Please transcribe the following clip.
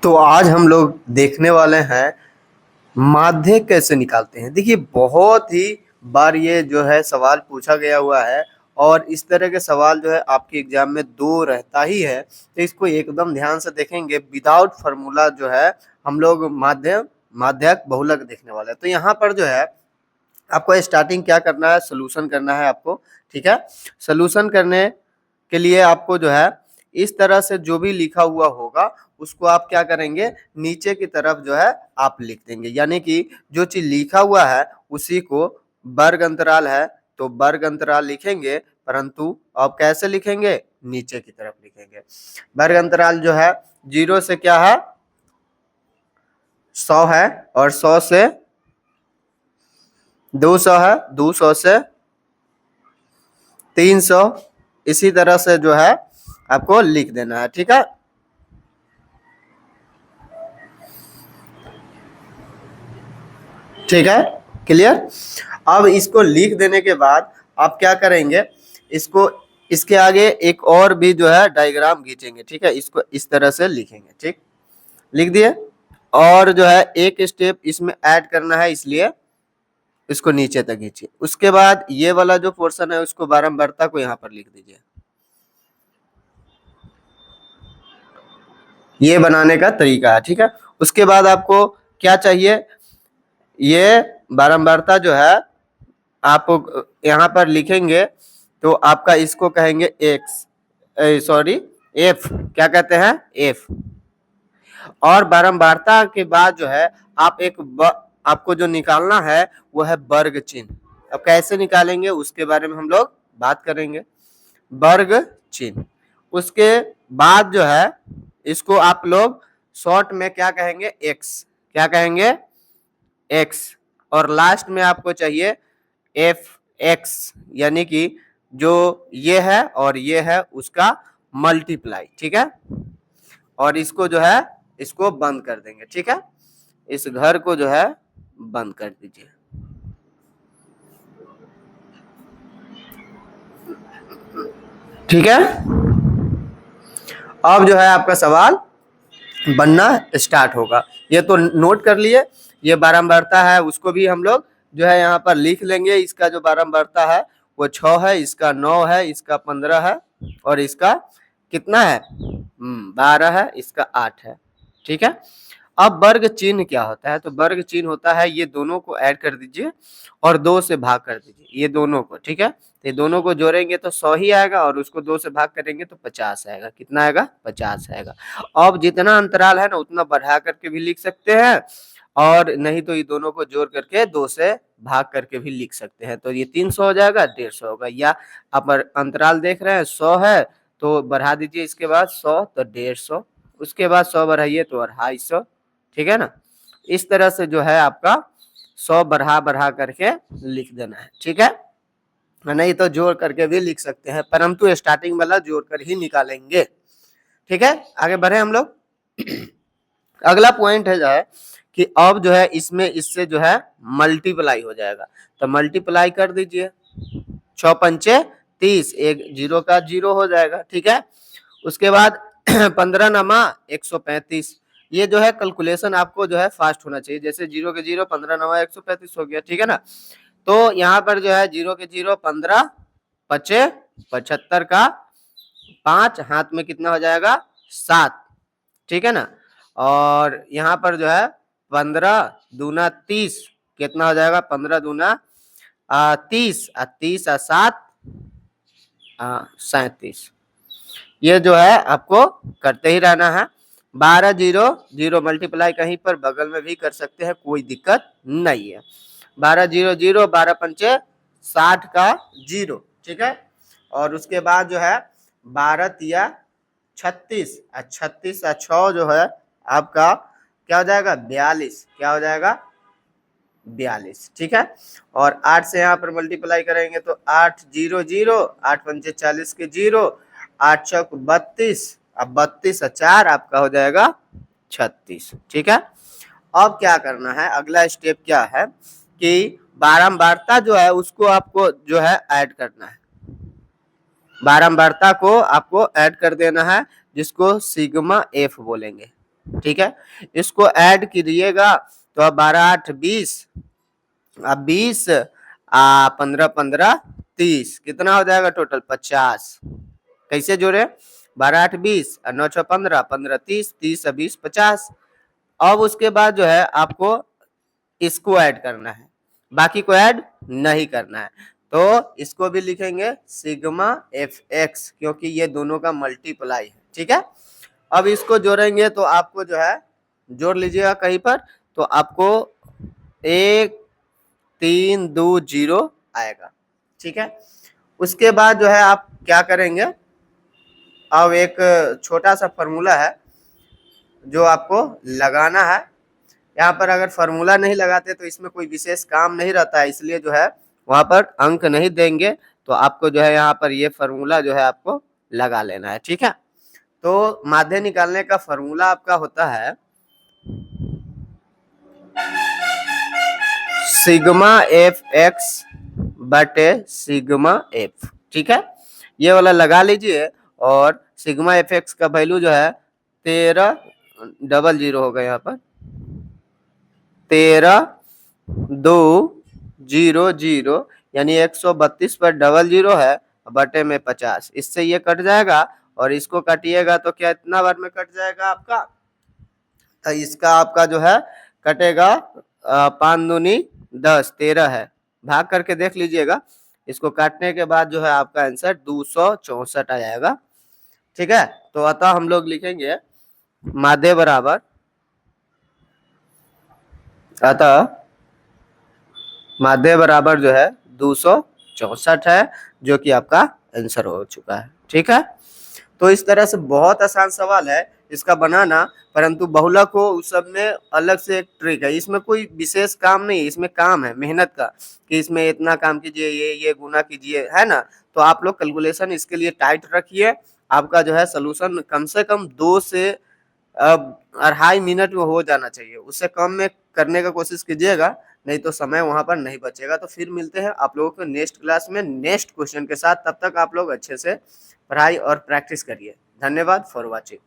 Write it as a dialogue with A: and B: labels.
A: तो आज हम लोग देखने वाले हैं माध्य कैसे निकालते हैं। देखिए बहुत ही बार ये जो है सवाल पूछा गया हुआ है और इस तरह के सवाल जो है आपके एग्जाम में दो रहता ही है। तो इसको एकदम ध्यान से देखेंगे। विदाउट फार्मूला जो है हम लोग माध्यक बहुलक देखने वाले हैं। तो यहाँ पर जो है आपको स्टार्टिंग क्या करना है, सोल्यूशन करना है आपको। ठीक है, सोल्यूशन करने के लिए आपको जो है इस तरह से जो भी लिखा हुआ होगा उसको आप क्या करेंगे, नीचे की तरफ जो है आप लिख देंगे। यानी कि जो चीज लिखा हुआ है उसी को वर्ग अंतराल है तो वर्ग अंतराल लिखेंगे, परंतु आप कैसे लिखेंगे, नीचे की तरफ लिखेंगे। वर्ग अंतराल जो है 0 से क्या है 100 है और 100 से 200 है, 200 से 300, इसी तरह से जो है आपको लिख देना है। ठीक है, ठीक है, क्लियर। अब इसको लिख देने के बाद आप क्या करेंगे, इसको इसके आगे एक और भी जो है डायग्राम खींचेंगे। ठीक है, इसको इस तरह से लिखेंगे। ठीक, लिख दिए। और जो है एक स्टेप इसमें ऐड करना है, इसलिए इसको नीचे तक खींचिए। उसके बाद ये वाला जो पोर्शन है उसको बारंबारता को यहाँ पर लिख दीजिए। ये बनाने का तरीका है। ठीक है, उसके बाद आपको क्या चाहिए, ये बारंबारता जो है आप यहाँ पर लिखेंगे तो आपका इसको कहेंगे एक्स, सॉरी एफ, क्या कहते हैं एफ। और बारंबारता के बाद जो है आप आपको जो निकालना है वो है वर्ग चिन्ह। अब कैसे निकालेंगे उसके बारे में हम लोग बात करेंगे। वर्ग चिन्ह, उसके बाद जो है इसको आप लोग शॉर्ट में क्या कहेंगे, एक्स, क्या कहेंगे एक्स। और लास्ट में आपको चाहिए एफ एक्स, यानी कि जो ये है और ये है उसका मल्टीप्लाई। ठीक है, और इसको जो है इसको बंद कर देंगे। ठीक है, इस घर को जो है बंद कर दीजिए। ठीक है, अब जो है आपका सवाल बनना स्टार्ट होगा। ये तो नोट कर लिए, ये बारंबारता है उसको भी हम लोग जो है यहाँ पर लिख लेंगे। इसका जो बारंबारता है वो 6 है, इसका 9 है, इसका 15 है और इसका कितना है 12 है, इसका 8 है। ठीक है, अब वर्ग चिन्ह क्या होता है, तो वर्ग चिन्ह होता है ये दोनों को ऐड कर दीजिए और 2 से भाग कर दीजिए ये दोनों को। ठीक है, तो ये दोनों को जोड़ेंगे तो 100 ही आएगा और उसको 2 से भाग करेंगे तो 50 आएगा। कितना आएगा 50 आएगा। अब जितना अंतराल है ना उतना बढ़ा करके भी लिख सकते हैं और नहीं तो ये दोनों को जोड़ करके 2 से भाग करके भी लिख सकते हैं। तो ये 300 हो जाएगा, 150 होगा। या आप अंतराल देख रहे हैं 100 है तो बढ़ा दीजिए इसके बाद 100 तो 150, उसके बाद 100 बढ़ाइए तो 250। ठीक है ना, इस तरह से जो है आपका 100 बढ़ा करके लिख देना है। ठीक है, नहीं तो जोड़ करके भी लिख सकते हैं, परंतु स्टार्टिंग वाला जोड़ कर ही निकालेंगे। ठीक है, आगे बढ़े हम लोग। अगला पॉइंट है जो है कि अब जो है इसमें इससे जो है मल्टीप्लाई हो जाएगा, तो मल्टीप्लाई कर दीजिए। 6 पंचे 30, एक 0 का 0 हो जाएगा। ठीक है, उसके बाद 15 नमा 135। ये जो है कैलकुलेशन आपको जो है फास्ट होना चाहिए, जैसे 0 के 0 15 नमा 135 हो गया। ठीक है ना, तो यहाँ पर जो है 0 के 0 15 पचे 75 का 5, हाथ में कितना हो जाएगा 7। ठीक है ना, और यहाँ पर जो है 15 दूना 30, कितना हो जाएगा 15 दूना 30, 30 और 7 37। ये जो है आपको करते ही रहना है। 12 0 0 मल्टीप्लाई कहीं पर बगल में भी कर सकते हैं, कोई दिक्कत नहीं है। 12 0 0, 12 पंचे 60 का 0। ठीक है, और उसके बाद जो है 12 तिया 36, 36 और 6 जो है आपका क्या हो जाएगा 42, क्या हो जाएगा 42। ठीक है, और 8 से यहाँ पर मल्टीप्लाई करेंगे तो 8 0 0, 8 पंचे 40 के 0, 8 चौक 32, अब 32 और 4 आपका हो जाएगा 36। ठीक है, अब क्या करना है, अगला स्टेप क्या है कि बारंबारता जो है उसको आपको जो है ऐड करना है। बारंबारता को आपको ऐड कर देना है, जिसको सिग्मा एफ बोलेंगे। ठीक है, इसको ऐड कीजिएगा तो अब 12 8 20, अब 20 15 15 30, कितना हो जाएगा टोटल 50। कैसे जोड़े, 12 8 20 और 9 6 15 15 30 30 20 50। अब उसके बाद जो है आपको इसको ऐड करना है, बाकी को ऐड नहीं करना है। तो इसको भी लिखेंगे सिग्मा एफ एक्स, क्योंकि ये दोनों का मल्टीप्लाई है। ठीक है, अब इसको जोड़ेंगे तो आपको जो है, जोड़ लीजिएगा कहीं पर, तो आपको 1 3 2 0 आएगा। ठीक है, उसके बाद जो है आप क्या करेंगे, अब एक छोटा सा फॉर्मूला है जो आपको लगाना है। यहाँ पर अगर फॉर्मूला नहीं लगाते तो इसमें कोई विशेष काम नहीं रहता है, इसलिए जो है वहां पर अंक नहीं देंगे। तो आपको जो है यहाँ पर ये फॉर्मूला जो है आपको लगा लेना है। ठीक है, तो माध्य निकालने का फॉर्मूला आपका होता है सिग्मा एफ एक्स बटे सिग्मा एफ। ठीक है, ये वाला लगा लीजिए, और सिग्मा एफ एक्स का वैल्यू जो है 1300 होगा, यहाँ पर 13,2,0,0, यानी 132 पर 00 है, बटे में 50, इससे ये कट जाएगा, और इसको काटिएगा तो क्या इतना बार में कट जाएगा आपका, तो इसका आपका जो है कटेगा 5 दूनी 10 13 है, भाग करके देख लीजिएगा। इसको काटने के बाद जो है आपका आंसर 264 आ जाएगा। ठीक है, तो अतः हम लोग लिखेंगे माध्य बराबर, अतः माध्य बराबर जो है 264 है, जो कि आपका आंसर हो चुका है। ठीक है, तो इस तरह से बहुत आसान सवाल है इसका बनाना, परंतु बहुलक हो उस सब में अलग से एक ट्रिक है। इसमें कोई विशेष काम नहीं है, इसमें काम है मेहनत का, कि इसमें इतना काम कीजिए, ये गुना कीजिए, है ना। तो आप लोग कैलकुलेशन इसके लिए टाइट रखिए, आपका जो है सोल्यूशन कम से कम 2 से 2.5 मिनट में हो जाना चाहिए, उससे कम में करने का कोशिश कीजिएगा, नहीं तो समय वहां पर नहीं बचेगा। तो फिर मिलते हैं आप लोगों को नेक्स्ट क्लास में नेक्स्ट क्वेश्चन के साथ, तब तक आप लोग अच्छे से पढ़ाई और प्रैक्टिस करिए। धन्यवाद फॉर वॉचिंग।